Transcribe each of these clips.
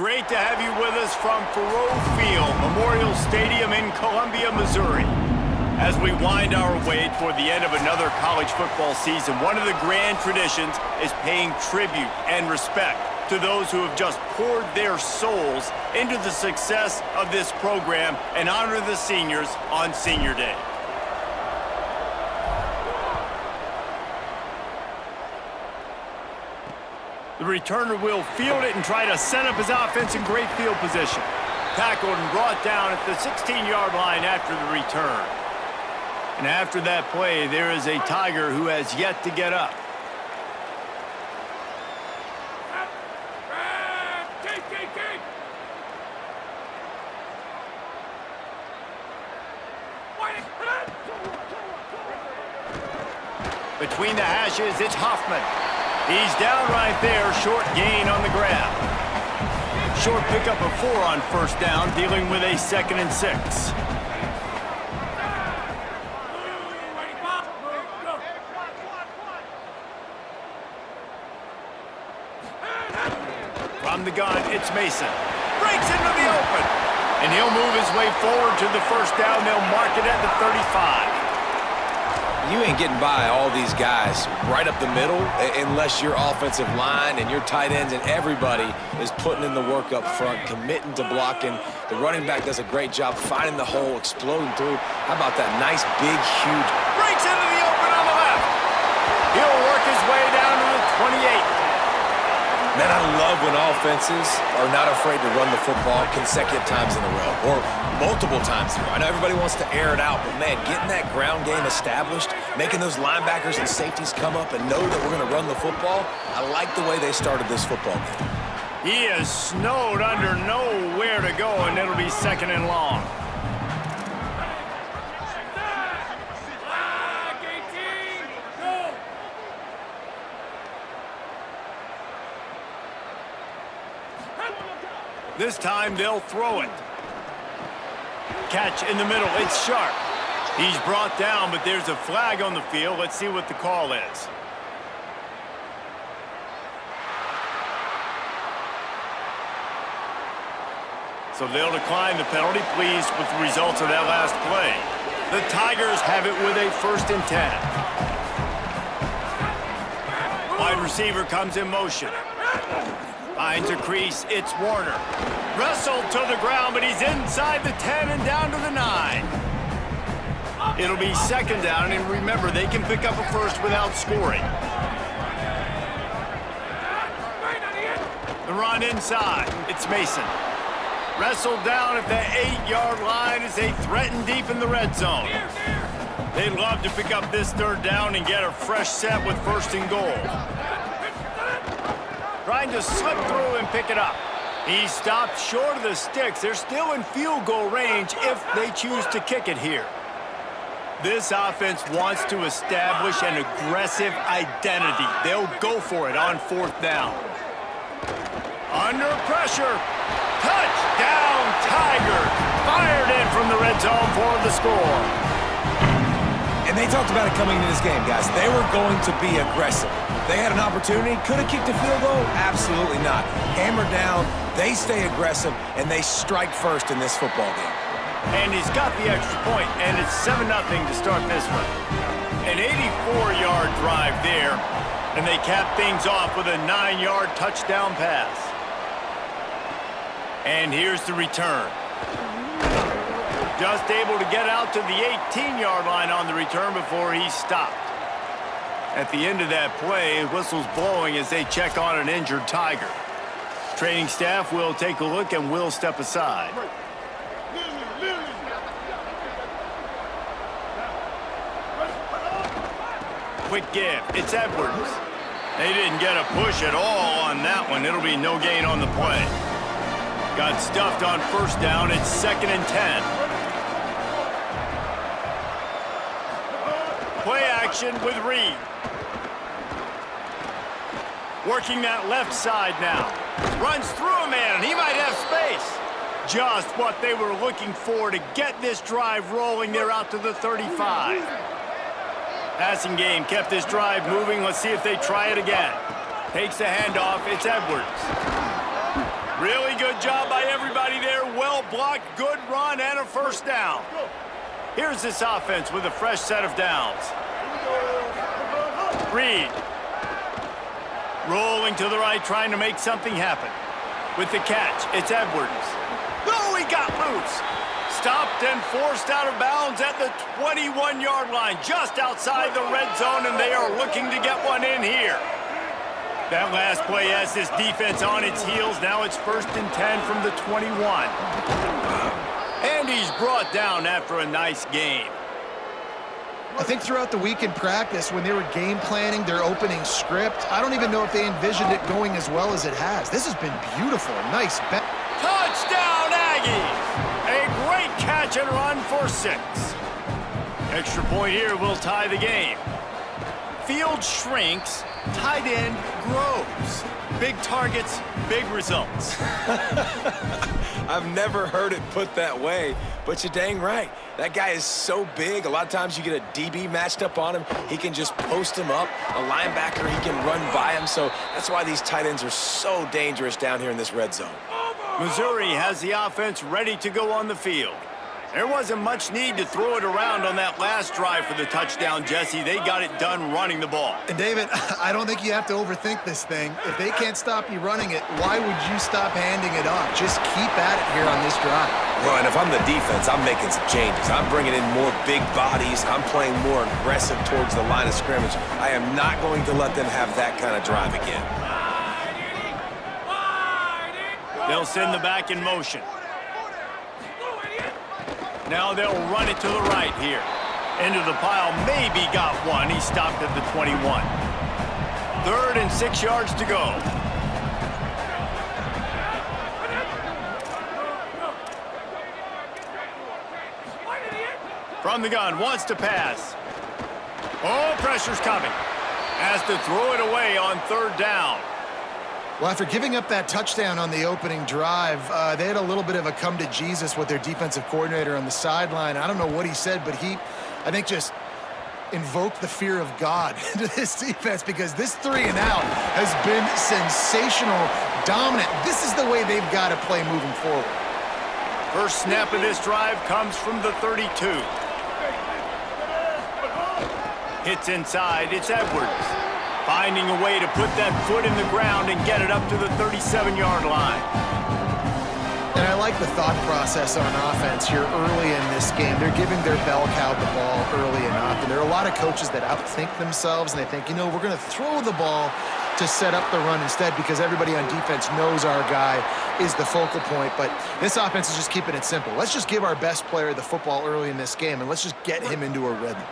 great to have you with us from Faurot Field, Memorial Stadium in Columbia, Missouri. As we wind our way toward the end of another college football season, one of the grand traditions is paying tribute and respect to those who have just poured their souls into the success of this program and honor the seniors on Senior Day. The returner will field it and try to set up his offense in great field position. Tackled and brought down at the 16-yard line after the return. And after that play, there is a Tiger who has yet to get up. Between the hashes, it's Hoffman. He's down right there, short gain on the grab. Short pickup of 4 on first down, dealing with a 2nd and 6. From the gun, it's Mason. Breaks into the open. And he'll move his way forward to the first down. They'll mark it at the 35. You ain't getting by all these guys right up the middle unless your offensive line and your tight ends and everybody is putting in the work up front, committing to blocking. The running back does a great job finding the hole, exploding through. How about that nice, big, huge... Breaks into the open on the left. He'll work his way down to the 28. Man, I love when offenses are not afraid to run the football consecutive times in a row or multiple times in a row. I know everybody wants to air it out, but, man, getting that ground game established, making those linebackers and safeties come up and know that we're going to run the football, I like the way they started this football game. He is snowed under nowhere to go, and it'll be 2nd and long. This time they'll throw it. Catch in the middle. It's Sharp. He's brought down, but there's a flag on the field. Let's see what the call is. So they'll decline the penalty, pleased with the results of that last play. The Tigers have it with a 1st and 10. Wide receiver comes in motion. Finds a crease, it's Warner. Wrestled to the ground, but he's inside the 10 and down to the 9. It'll be 2nd down, and remember, they can pick up a first without scoring. The run inside, it's Mason. Wrestled down at the 8-yard line as they threaten deep in the red zone. They'd love to pick up this 3rd down and get a fresh set with 1st and goal. Trying to slip through and pick it up. He stopped short of the sticks. They're still in field goal range if they choose to kick it here. This offense wants to establish an aggressive identity. They'll go for it on 4th down. Under pressure. Touchdown, Tigers. Fired in from the red zone for the score. And they talked about it coming into this game, guys. They were going to be aggressive. They had an opportunity. Could have kicked a field goal? Absolutely not. Hammer down, they stay aggressive, and they strike first in this football game. And he's got the extra point, and it's 7-0 to start this one. An 84-yard drive there, and they cap things off with a 9-yard touchdown pass. And here's the return. Just able to get out to the 18-yard line on the return before he stopped. At the end of that play, whistle's blowing as they check on an injured Tiger. Training staff will take a look and will step aside. Quick give. It's Edwards. They didn't get a push at all on that one. It'll be no gain on the play. Got stuffed on 1st down. It's 2nd and 10. Play action with Reed. Working that left side now. Runs through a man, and he might have space. Just what they were looking for to get this drive rolling. They're out to the 35. Passing game kept this drive moving. Let's see if they try it again. Takes the handoff. It's Edwards. Really good job by everybody there. Well blocked, good run, and a first down. Here's this offense with a fresh set of downs. Reed. Rolling to the right, trying to make something happen. With the catch, it's Edwards. Oh, he got loose. Stopped and forced out of bounds at the 21-yard line, just outside the red zone, and they are looking to get one in here. That last play has this defense on its heels. Now it's 1st and 10 from the 21. And he's brought down after a nice game. I think throughout the week in practice, when they were game planning their opening script, I don't even know if they envisioned it going as well as it has. This has been beautiful. Nice bet. Touchdown, Aggies! A great catch and run for 6. Extra point here will tie the game. Field shrinks, tight end grows. Big targets, big results. I've never heard it put that way, but you're dang right. That guy is so big. A lot of times you get a DB matched up on him. He can just post him up. A linebacker, he can run by him. So that's why these tight ends are so dangerous down here in this red zone. Missouri has the offense ready to go on the field. There wasn't much need to throw it around on that last drive for the touchdown, Jesse. They got it done running the ball. And David, I don't think you have to overthink this thing. If they can't stop you running it, why would you stop handing it off? Just keep at it here on this drive. Well, and if I'm the defense, I'm making some changes. I'm bringing in more big bodies. I'm playing more aggressive towards the line of scrimmage. I am not going to let them have that kind of drive again. They'll send the back in motion. Now they'll run it to the right here. Into the pile, maybe got one. He stopped at the 21. 3rd and 6 yards to go. From the gun, wants to pass. Oh, pressure's coming. Has to throw it away on 3rd down. Well, after giving up that touchdown on the opening drive, they had a little bit of a come to Jesus with their defensive coordinator on the sideline. I don't know what he said, but he, I think, just invoked the fear of God into this defense because this 3 and out has been sensational, dominant. This is the way they've got to play moving forward. First snap of this drive comes from the 32. Hits inside, it's Edwards. Finding a way to put that foot in the ground and get it up to the 37-yard line. And I like the thought process on offense here early in this game. They're giving their bell cow the ball early and often. There are a lot of coaches that outthink themselves, and they think, you know, we're going to throw the ball to set up the run instead because everybody on defense knows our guy is the focal point. But this offense is just keeping it simple. Let's just give our best player the football early in this game, and let's just get him into a rhythm.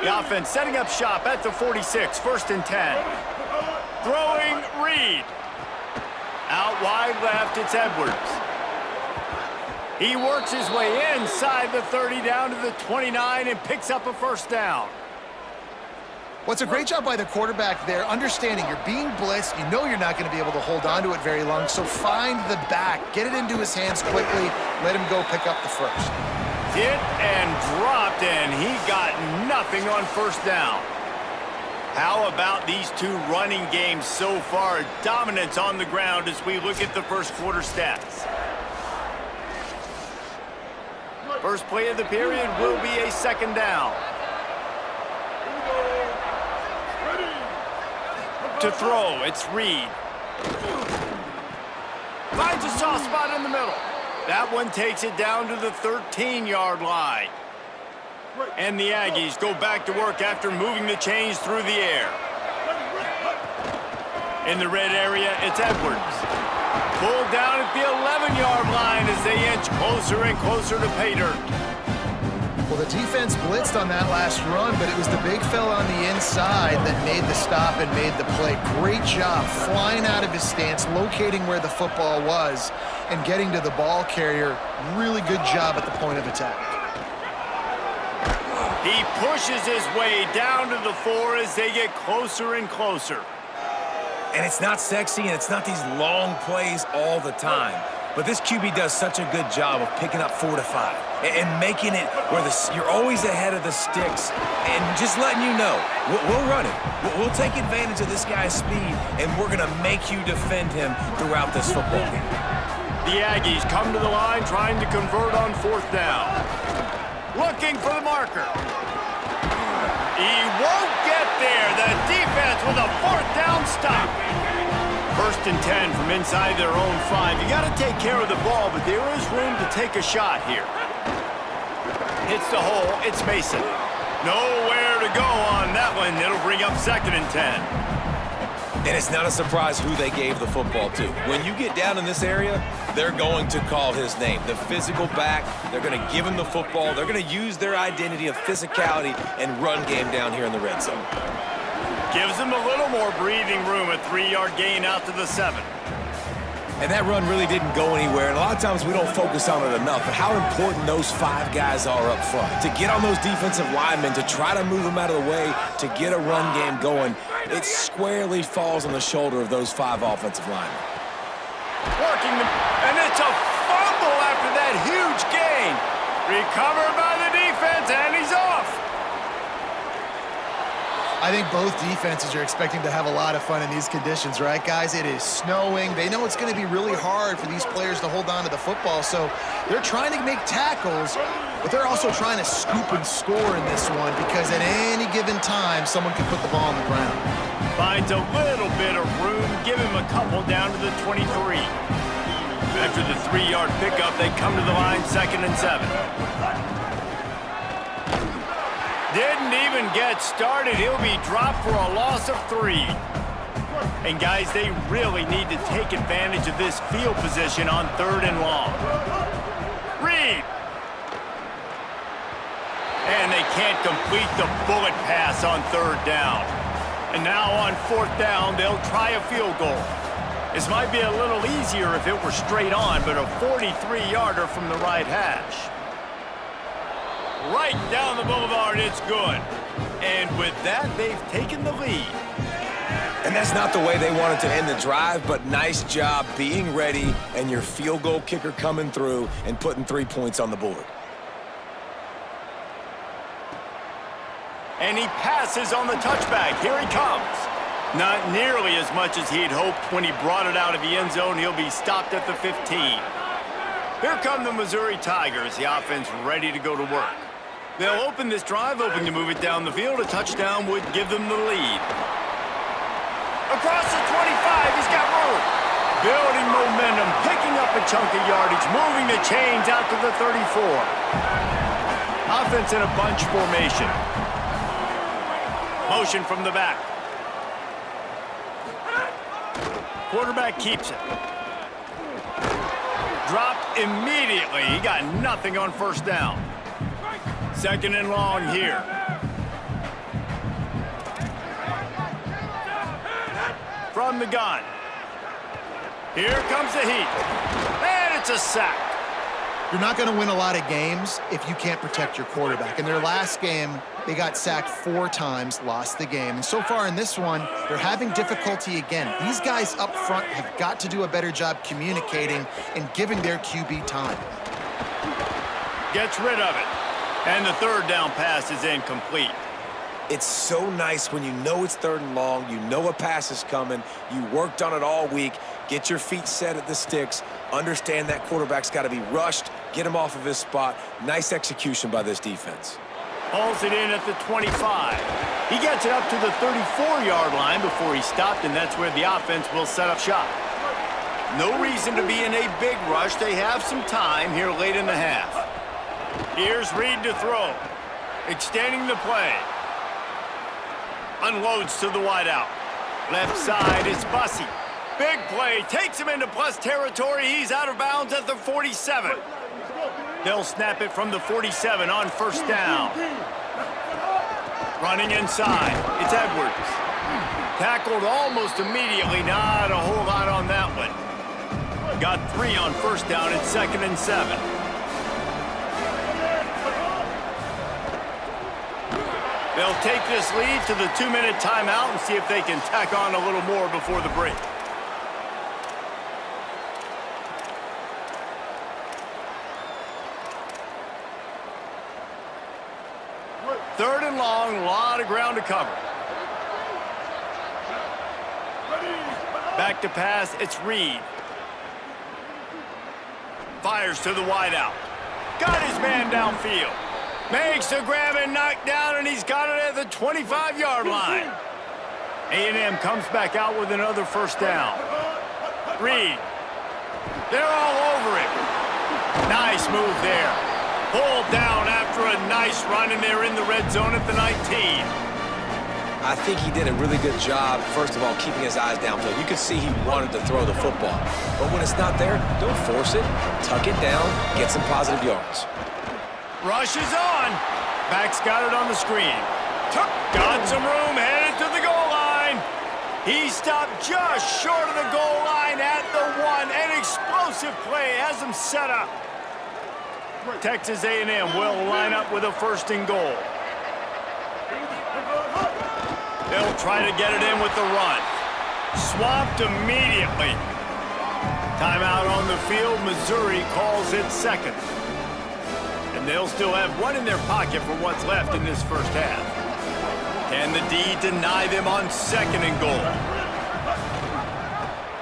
The offense setting up shop at the 46, 1st and 10. Throwing Reed. Out wide left, it's Edwards. He works his way inside the 30 down to the 29 and picks up a first down. Well, it's a great job by the quarterback there, understanding you're being blitzed. You know you're not going to be able to hold on to it very long, so find the back. Get it into his hands quickly. Let him go pick up the first. Hit and dropped, and he got nothing on first down. How about these two running games so far? Dominance on the ground as we look at the first quarter stats. First play of the period will be a 2nd down. To throw, it's Reed. Finds a soft spot in the middle. That one takes it down to the 13-yard line. And the Aggies go back to work after moving the chains through the air. In the red area, it's Edwards. Pulled down at the 11-yard line as they inch closer and closer to pay dirt. Well, the defense blitzed on that last run, but it was the big fella on the inside that made the stop and made the play. Great job flying out of his stance, locating where the football was, and getting to the ball carrier. Really good job at the point of attack. He pushes his way down to the 4 as they get closer and closer. And it's not sexy, and it's not these long plays all the time. But this QB does such a good job of picking up 4 to 5 and making it where you're always ahead of the sticks and just letting you know, we'll run it. We'll take advantage of this guy's speed, and we're going to make you defend him throughout this football game. The Aggies come to the line trying to convert on 4th down. Looking for the marker. He won't get there. The defense with a 4th down stop. 1st and 10 from inside their own 5. You got to take care of the ball, but there is room to take a shot here. Hits the hole. It's Mason. Nowhere to go on that one. It'll bring up 2nd and 10. And it's not a surprise who they gave the football to. When you get down in this area, they're going to call his name. The physical back, they're going to give him the football. They're going to use their identity of physicality and run game down here in the red zone. Gives him a little more breathing room, a 3-yard gain out to the 7. And that run really didn't go anywhere. And a lot of times we don't focus on it enough, but how important those 5 guys are up front. To get on those defensive linemen, to try to move them out of the way, to get a run game going, it squarely falls on the shoulder of those 5 offensive linemen. Working them, and it's a fumble after that huge gain. Recovered by the defense, and he's off. I think both defenses are expecting to have a lot of fun in these conditions, right, guys? It is snowing. They know it's going to be really hard for these players to hold on to the football, so they're trying to make tackles, but they're also trying to scoop and score in this one because at any given time, someone can put the ball on the ground. Finds a little bit of room. Give him a couple down to the 23. After the 3-yard pickup, they come to the line 2nd and 7. Didn't even get started. He'll be dropped for a loss of 3. And guys, they really need to take advantage of this field position on 3rd and long. Reed. And they can't complete the bullet pass on 3rd down. And now on 4th down, they'll try a field goal. This might be a little easier if it were straight on, but a 43-yarder from the right hash. Right down the boulevard, it's good. And with that, they've taken the lead. And that's not the way they wanted to end the drive, but nice job being ready and your field goal kicker coming through and putting 3 points on the board. And he passes on the touchback. Here he comes. Not nearly as much as he'd hoped when he brought it out of the end zone. He'll be stopped at the 15. Here come the Missouri Tigers, the offense ready to go to work. They'll open this drive, hoping to move it down the field. A touchdown would give them the lead. Across the 25, he's got room. Building momentum, picking up a chunk of yardage, moving the chains out to the 34. Offense in a bunch formation. Motion from the back. Quarterback keeps it. Dropped immediately. He got nothing on 1st down. 2nd and long here. From the gun. Here comes the heat. And it's a sack. You're not going to win a lot of games if you can't protect your quarterback. In their last game, they got sacked 4 times, lost the game. And so far in this one, they're having difficulty again. These guys up front have got to do a better job communicating and giving their QB time. Gets rid of it. And the 3rd down pass is incomplete. It's so nice when you know it's 3rd and long, you know a pass is coming, you worked on it all week, get your feet set at the sticks, understand that quarterback's got to be rushed, get him off of his spot. Nice execution by this defense. Hauls it in at the 25. He gets it up to the 34-yard line before he stopped, and that's where the offense will set up shop. No reason to be in a big rush. They have some time here late in the half. Here's Reed to throw. Extending the play. Unloads to the wideout. Left side is Bussey. Big play. Takes him into plus territory. He's out of bounds at the 47. They'll snap it from the 47 on 1st down. Running inside. It's Edwards. Tackled almost immediately. Not a whole lot on that one. Got 3 on 1st down. It's 2nd and 7. They'll take this lead to the 2-minute timeout and see if they can tack on a little more before the break. Third and long, a lot of ground to cover. Back to pass, it's Reed. Fires to the wideout. Got his man downfield. Makes the grab and knock down, and he's got it at the 25-yard line. A&M comes back out with another first down. Reed. They're all over it. Nice move there. Pulled down after a nice run, and they're in the red zone at the 19. I think he did a really good job, first of all, keeping his eyes downfield. You could see he wanted to throw the football. But when it's not there, don't force it. Tuck it down, get some positive yards. Rush is on. Back's got it on the screen. Got some room, headed to the goal line. He stopped just short of the goal line at the 1. An explosive play has him set up. Texas A&M will line up with a first and goal. They'll try to get it in with the run. Swamped immediately. Timeout on the field. Missouri calls it second. And they'll still have one in their pocket for what's left in this first half. Can the D deny them on second and goal?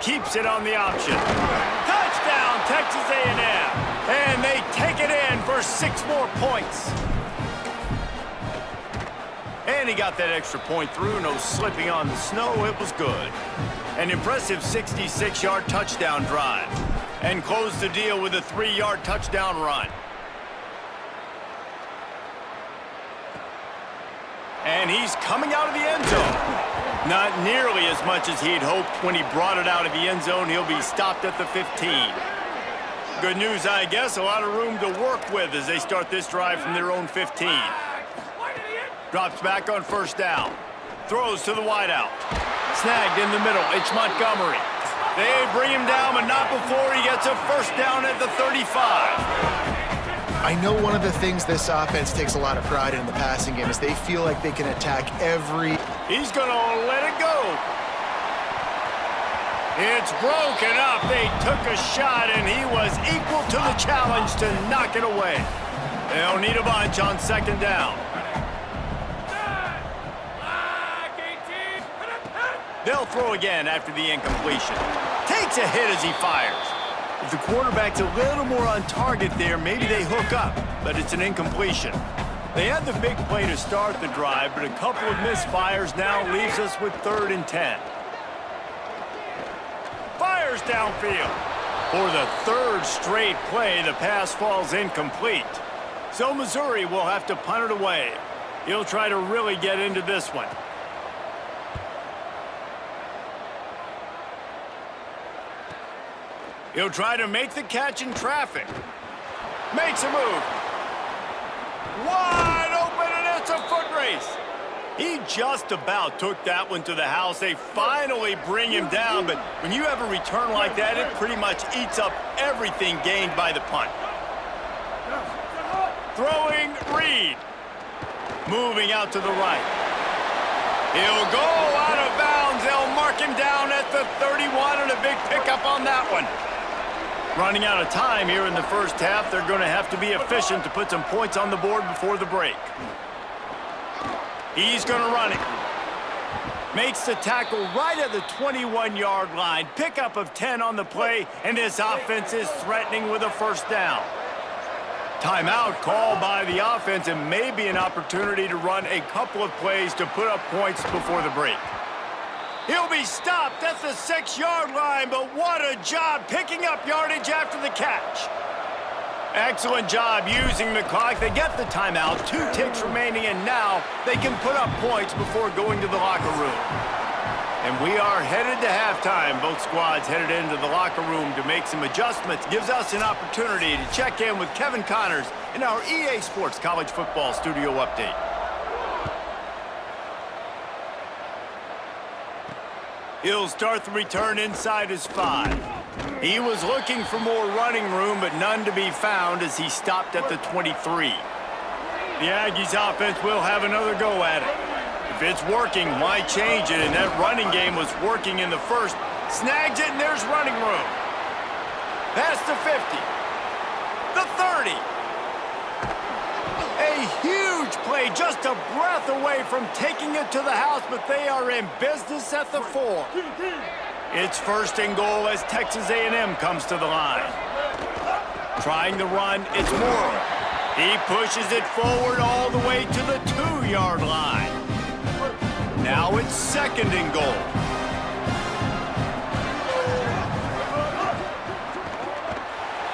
Keeps it on the option. Touchdown, Texas A&M. And they take it in for 6 more points. And he got that extra point through. No slipping on the snow. It was good. An impressive 66-yard touchdown drive. And closed the deal with a 3-yard touchdown run. And he's coming out of the end zone. Not nearly as much as he'd hoped when he brought it out of the end zone. He'll be stopped at the 15. Good news, I guess. A lot of room to work with as they start this drive from their own 15. Drops back on first down. Throws to the wideout. Snagged in the middle. It's Montgomery. They bring him down, but not before he gets a first down at the 35. I know one of the things this offense takes a lot of pride in the passing game is they feel like they can attack every... He's going to let it go. It's broken up. They took a shot, and he was equal to the challenge to knock it away. They'll need a bunch on second down. They'll throw again after the incompletion. Takes a hit as he fires. If the quarterback's a little more on target there, maybe they hook up, but it's an incompletion. They had the big play to start the drive, but a couple of misfires now leaves us with 3rd and 10. Fires downfield. For the 3rd straight play, the pass falls incomplete. So Missouri will have to punt it away. He'll try to really get into this one. He'll try to make the catch in traffic. Makes a move. Wide open, and it's a foot race. He just about took that one to the house. They finally bring him down, but when you have a return like that, it pretty much eats up everything gained by the punt. Throwing Reed. Moving out to the right. He'll go out of bounds. They'll mark him down at the 31, and a big pickup on that one. Running out of time here in the first half. They're going to have to be efficient to put some points on the board before the break. He's going to run it. Makes the tackle right at the 21-yard line. Pickup of 10 on the play, and this offense is threatening with a first down. Timeout called by the offense, and maybe an opportunity to run a couple of plays to put up points before the break. He'll be stopped at the 6-yard line, but what a job picking up yardage after the catch. Excellent job using the clock. They get the timeout, 2 ticks remaining, and now they can put up points before going to the locker room. And we are headed to halftime. Both squads headed into the locker room to make some adjustments. Gives us an opportunity to check in with Kevin Connors in our EA Sports College Football Studio Update. He'll start the return inside his 5. He was looking for more running room, but none to be found as he stopped at the 23. The Aggies offense will have another go at it. If it's working, why change it? And that running game was working in the first. Snags it, and there's running room. Past the 50. The 30. A huge play, just a breath away from taking it to the house, but they are in business at the 4. It's first and goal as Texas A&M comes to the line. Trying the run, it's Morrow. He pushes it forward all the way to the 2-yard line. Now it's 2nd and goal.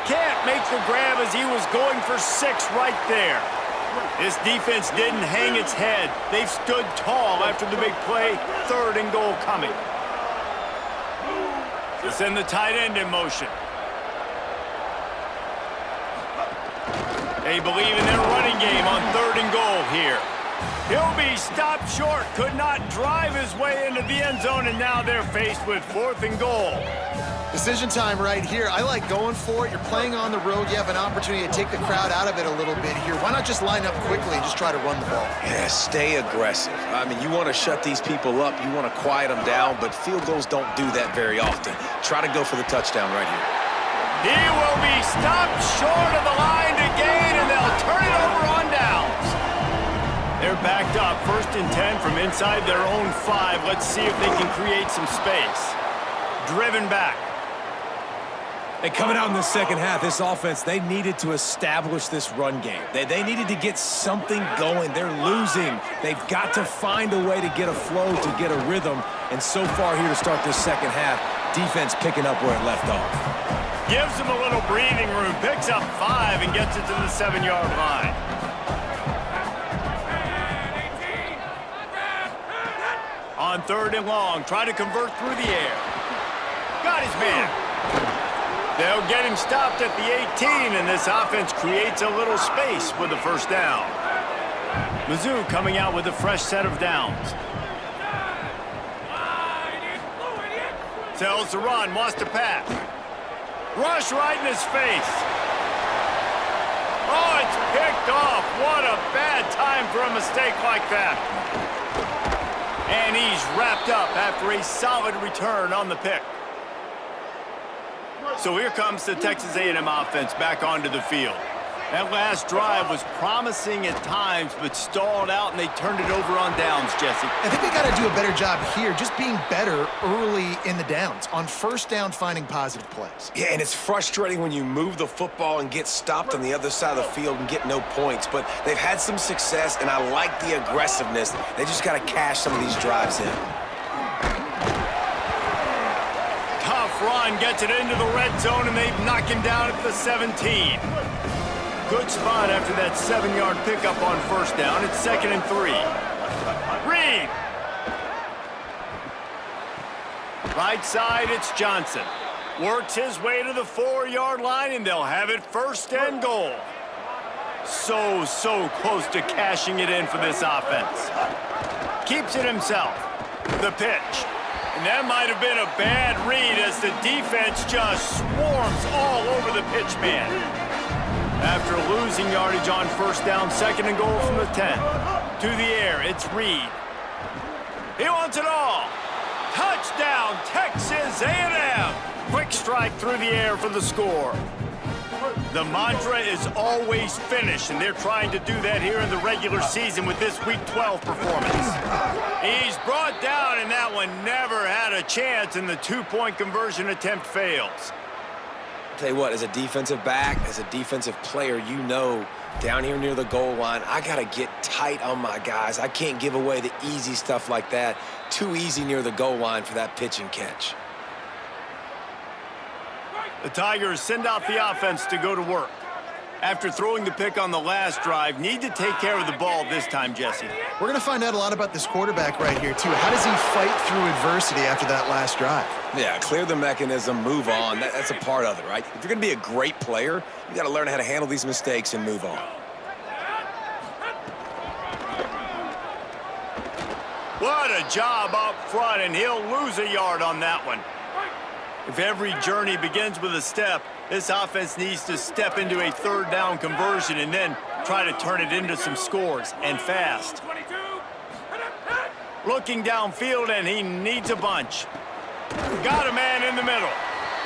Can't make the grab as he was going for 6 right there. This defense didn't hang its head. They've stood tall after the big play. 3rd and goal coming. To send the tight end in motion. They believe in their running game on 3rd and goal here. He'll be stopped short. Could not drive his way into the end zone, and now they're faced with 4th and goal. Decision time right here. I like going for it. You're playing on the road. You have an opportunity to take the crowd out of it a little bit here. Why not just line up quickly and just try to run the ball? Yeah, stay aggressive. I mean, you want to shut these people up. You want to quiet them down, but field goals don't do that very often. Try to go for the touchdown right here. He will be stopped short of the line to gain, and they'll turn it over on downs. They're backed up, 1st and 10 from inside their own 5. Let's see if they can create some space. Driven back. And coming out in the second half, this offense, they needed to establish this run game. They needed to get something going. They're losing. They've got to find a way to get a flow, to get a rhythm. And so far here to start this second half, defense picking up where it left off. Gives him a little breathing room, picks up 5 and gets it to the 7-yard line. On 3rd and long, try to convert through the air. Got his man. They'll get him stopped at the 18, and this offense creates a little space with the 1st down. Mizzou coming out with a fresh set of downs. Tells to run, wants to pass. Rush right in his face. Oh, it's picked off. What a bad time for a mistake like that. And he's wrapped up after a solid return on the pick. So here comes the Texas A&M offense back onto the field. That last drive was promising at times, but stalled out, and they turned it over on downs, Jesse. I think they got to do a better job here, just being better early in the downs, on 1st down finding positive plays. Yeah, and it's frustrating when you move the football and get stopped on the other side of the field and get no points, but they've had some success, and I like the aggressiveness. They just got to cash some of these drives in. Tough run, gets it into the red zone, and they knock him down at the 17. Good spot after that 7-yard pickup on 1st down. It's 2nd and 3. Reed. Right side, it's Johnson. Works his way to the 4-yard line, and they'll have it 1st and goal. So close to cashing it in for this offense. Keeps it himself. The pitch. And that might have been a bad read as the defense just swarms all over the pitch man. After losing yardage on 1st down, 2nd and goal from the 10. To the air, it's Reed. He wants it all. Touchdown, Texas A&M. Quick strike through the air for the score. The mantra is always finish, and they're trying to do that here in the regular season with this Week 12 performance. He's brought down, and that one never had a chance, and the 2-point conversion attempt fails. Tell you what, as a defensive back, as a defensive player, you know down here near the goal line, I got to get tight on my guys. I can't give away the easy stuff like that. Too easy near the goal line for that pitch and catch. The Tigers send out the offense to go to work. After throwing the pick on the last drive, need to take care of the ball this time, Jesse. We're going to find out a lot about this quarterback right here, too. How does he fight through adversity after that last drive? Yeah, clear the mechanism, move on. That's a part of it, right? If you're going to be a great player, you got to learn how to handle these mistakes and move on. What a job up front, and he'll lose a yard on that one. If every journey begins with a step, this offense needs to step into a 3rd down conversion and then try to turn it into some scores, and fast. Looking downfield, and he needs a bunch. Got a man in the middle.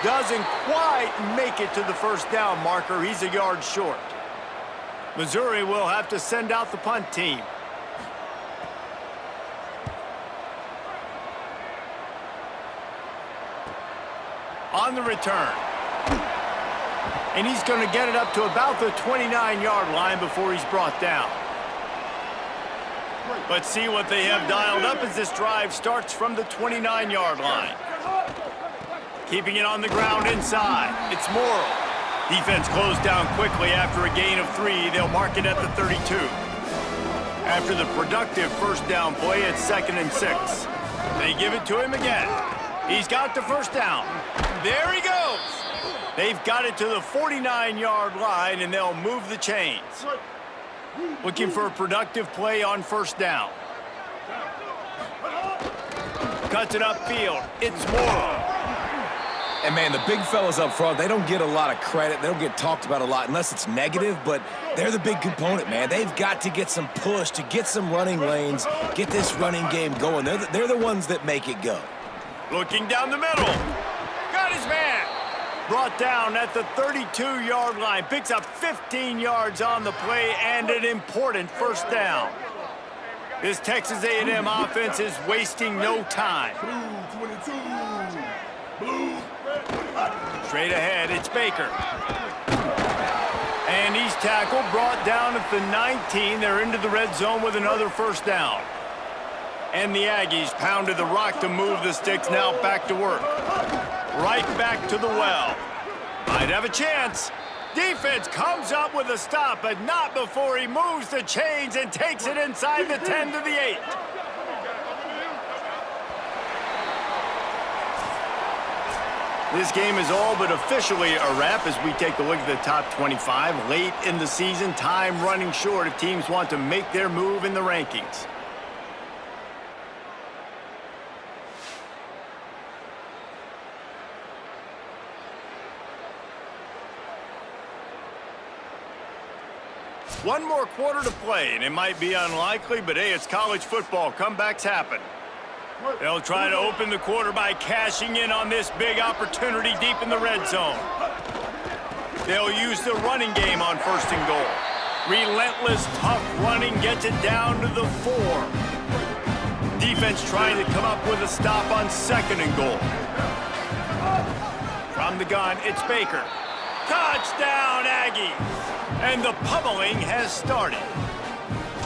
Doesn't quite make it to the 1st down marker. He's a yard short. Missouri will have to send out the punt team. On the return. And he's going to get it up to about the 29-yard line before he's brought down. Let's see what they have dialed up as this drive starts from the 29-yard line. Keeping it on the ground inside. It's Morrow. Defense closed down quickly after a gain of 3. They'll mark it at the 32. After the productive first down play, it's 2nd and 6. They give it to him again. He's got the first down. There he goes. They've got it to the 49-yard line, and they'll move the chains. Looking for a productive play on first down. Cuts it upfield. It's Morrow. And, man, the big fellas up front, they don't get a lot of credit. They don't get talked about a lot unless it's negative, but they're the big component, man. They've got to get some push, to get some running lanes, get this running game going. They're the ones that make it go. Looking down the middle. Got his man. Brought down at the 32-yard line. Picks up 15 yards on the play and an important first down. This Texas A&M offense is wasting no time. Straight ahead, it's Baker. And he's tackled, brought down at the 19. They're into the red zone with another first down. And the Aggies pounded the rock to move the sticks, now back to work. Right back to the well. Might have a chance. Defense comes up with a stop, but not before he moves the chains and takes it inside the 10 to the 8. This game is all but officially a wrap as we take a look at the top 25. Late in the season, time running short if teams want to make their move in the rankings. One more quarter to play, and it might be unlikely, but hey, it's college football. Comebacks happen. They'll try to open the quarter by cashing in on this big opportunity deep in the red zone. They'll use the running game on 1st and goal. Relentless, tough running gets it down to the 4. Defense trying to come up with a stop on 2nd and goal. From the gun, it's Baker. Touchdown, Aggies! And the pummeling has started.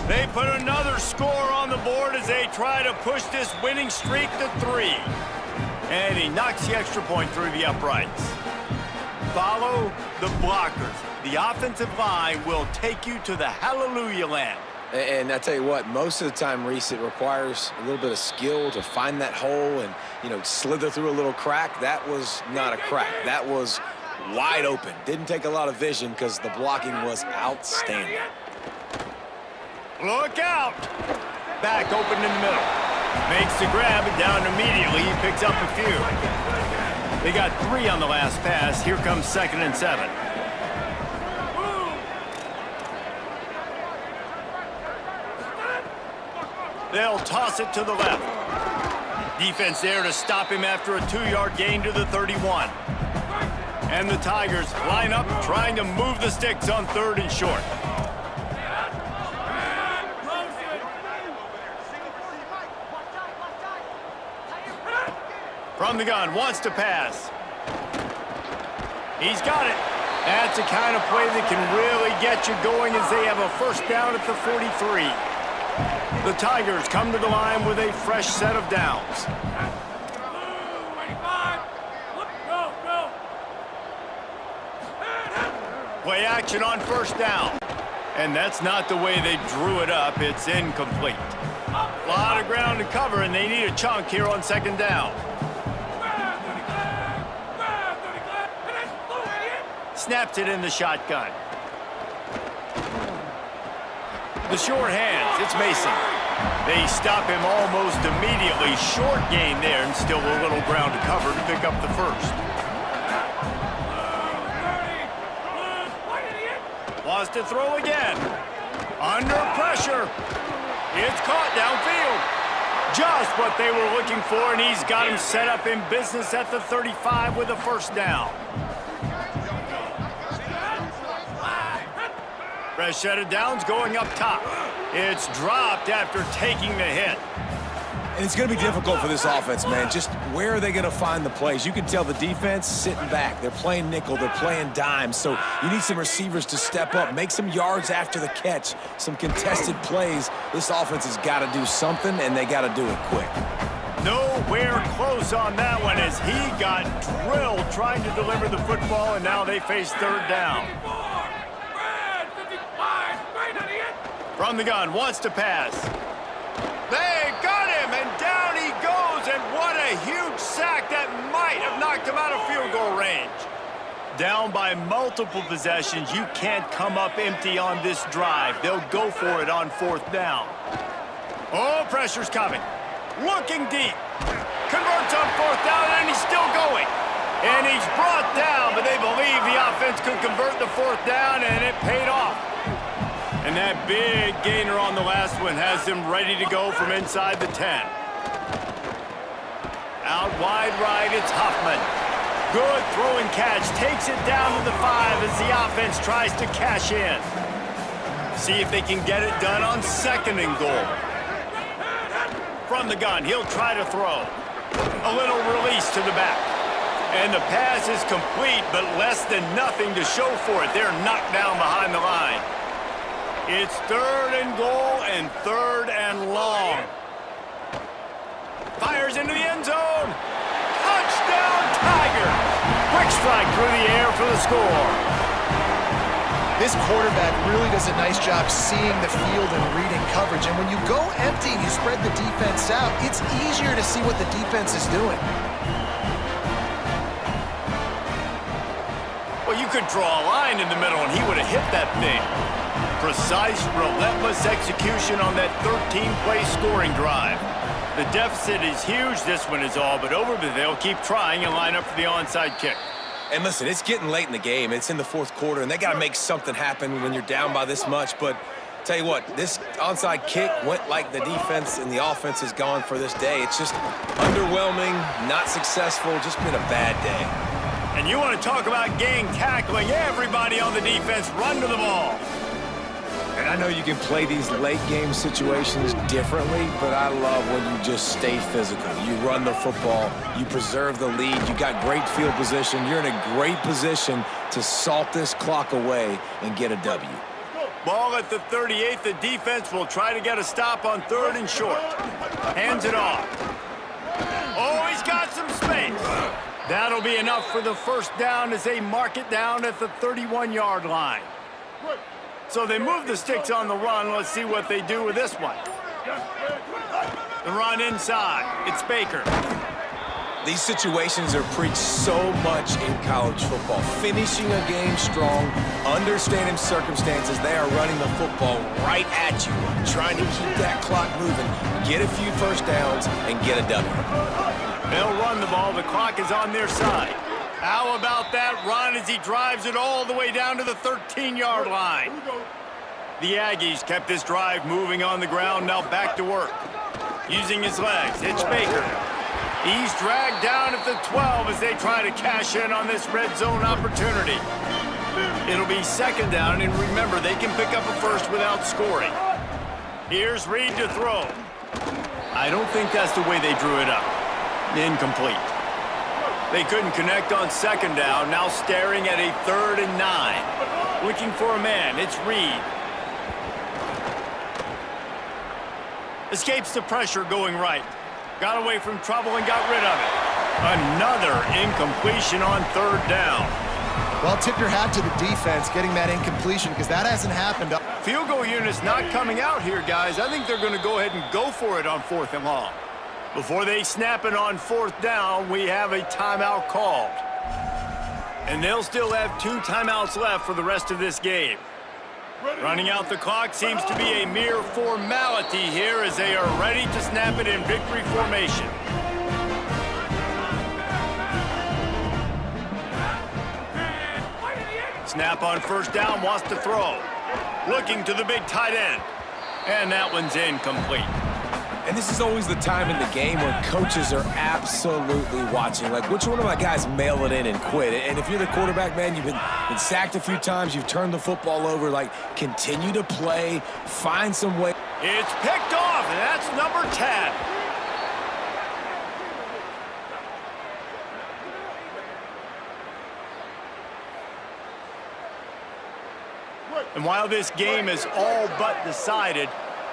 They put another score on the board as they try to push this winning streak to 3. And he knocks the extra point through the uprights. Follow the blockers. The offensive line will take you to the hallelujah land. And I tell you what, most of the time, Reese, it requires a little bit of skill to find that hole and, slither through a little crack. That was not a crack. That was wide open. Didn't take a lot of vision because the blocking was outstanding. Look out! Back open in the middle. Makes the grab and down immediately. He picks up a few. They got 3 on the last pass. Here comes 2nd and 7. They'll toss it to the left. Defense there to stop him after a 2-yard gain to the 31. And the Tigers line up trying to move the sticks on 3rd and short. From the gun, wants to pass. He's got it. That's the kind of play that can really get you going as they have a first down at the 43. The Tigers come to the line with a fresh set of downs. Play action on first down. And that's not the way they drew it up. It's incomplete. A lot of ground to cover, and they need a chunk here on 2nd down. Snaps it in the shotgun. The short hands, it's Mason. They stop him almost immediately. Short gain there, and still a little ground to cover to pick up the first. Wants to throw again. Under pressure. It's caught downfield. Just what they were looking for, and he's got him set up in business at the 35 with a first down. Fresh set of downs going up top. It's dropped after taking the hit. And it's going to be difficult for this offense, man. Just where are they going to find the plays? You can tell the defense sitting back. They're playing nickel. They're playing dime. So you need some receivers to step up, make some yards after the catch, some contested plays. This offense has got to do something, and they got to do it quick. Nowhere close on that one as he got drilled trying to deliver the football, and now they face third down. From the gun, wants to pass. They got him, and down he goes, and what a huge sack that might have knocked him out of field goal range. Down by multiple possessions, you can't come up empty on this drive. They'll go for it on fourth down. Oh, pressure's coming. Looking deep. Converts on fourth down, and he's still going. And he's brought down, but they believe the offense could convert the fourth down, and it paid off. And that big gainer on the last one has him ready to go from inside the 10. Out wide right, it's Huffman. Good throw and catch. Takes it down to the 5 as the offense tries to cash in. See if they can get it done on second and goal. From the gun, he'll try to throw. A little release to the back. And the pass is complete, but less than nothing to show for it. They're knocked down behind the line. It's third and goal and third and long. Fires into the end zone. Touchdown, Tigers. Quick strike through the air for the score. This quarterback really does a nice job seeing the field and reading coverage. And when you go empty and you spread the defense out, it's easier to see what the defense is doing. Well, you could draw a line in the middle and he would have hit that thing. Precise, relentless execution on that 13-play scoring drive. The deficit is huge, this one is all, but they'll keep trying and line up for the onside kick. And listen, it's getting late in the game. It's in the fourth quarter, and they got to make something happen when you're down by this much. But tell you what, this onside kick went like the defense and the offense is gone for this day. It's just underwhelming, not successful, just been a bad day. And you want to talk about gang tackling, everybody on the defense run to the ball. And I know you can play these late game situations differently, but I love when you just stay physical. You run the football, you preserve the lead, you got great field position. You're in a great position to salt this clock away and get a W. Ball at the 38. The defense will try to get a stop on third and short. Hands it off. Oh, he's got some space. That'll be enough for the first down as they mark it down at the 31-yard line. So they move the sticks on the run. Let's see what they do with this one. The run inside. It's Baker. These situations are preached so much in college football. Finishing a game strong, understanding circumstances. They are running the football right at you, trying to keep that clock moving, get a few first downs, and get a W. They'll run the ball. The clock is on their side. How about that run as he drives it all the way down to the 13-yard line? The Aggies kept this drive moving on the ground, now back to work. Using his legs, it's Baker. He's dragged down at the 12 as they try to cash in on this red zone opportunity. It'll be second down, and remember, they can pick up a first without scoring. Here's Reed to throw. I don't think that's the way they drew it up. Incomplete. They couldn't connect on second down, now staring at a 3rd and 9. Looking for a man, it's Reed. Escapes the pressure going right. Got away from trouble and got rid of it. Another incompletion on 3rd down. Well, tip your hat to the defense getting that incompletion because that hasn't happened. Field goal unit's not coming out here, guys. I think they're going to go ahead and go for it on 4th and long. Before they snap it on 4th down, we have a timeout called. And they'll still have 2 timeouts left for the rest of this game. Running out the clock seems to be a mere formality here as they are ready to snap it in victory formation. Snap on 1st down, wants to throw. Looking to the big tight end. And that one's incomplete. And this is always the time in the game when coaches are absolutely watching. Like, which one of my guys mail it in and quit? And if you're the quarterback, man, you've been sacked a few times, you've turned the football over, like, continue to play, find some way. It's picked off, and that's number 10. And while this game is all but decided,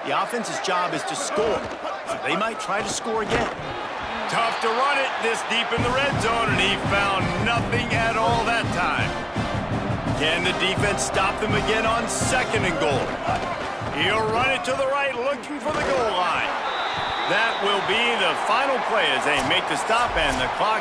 the offense's job is to score. So they might try to score again. Tough to run it this deep in the red zone, and he found nothing at all that time. Can the defense stop them again on 2nd and goal? He'll run it to the right, looking for the goal line. That will be the final play as they make the stop, and the clock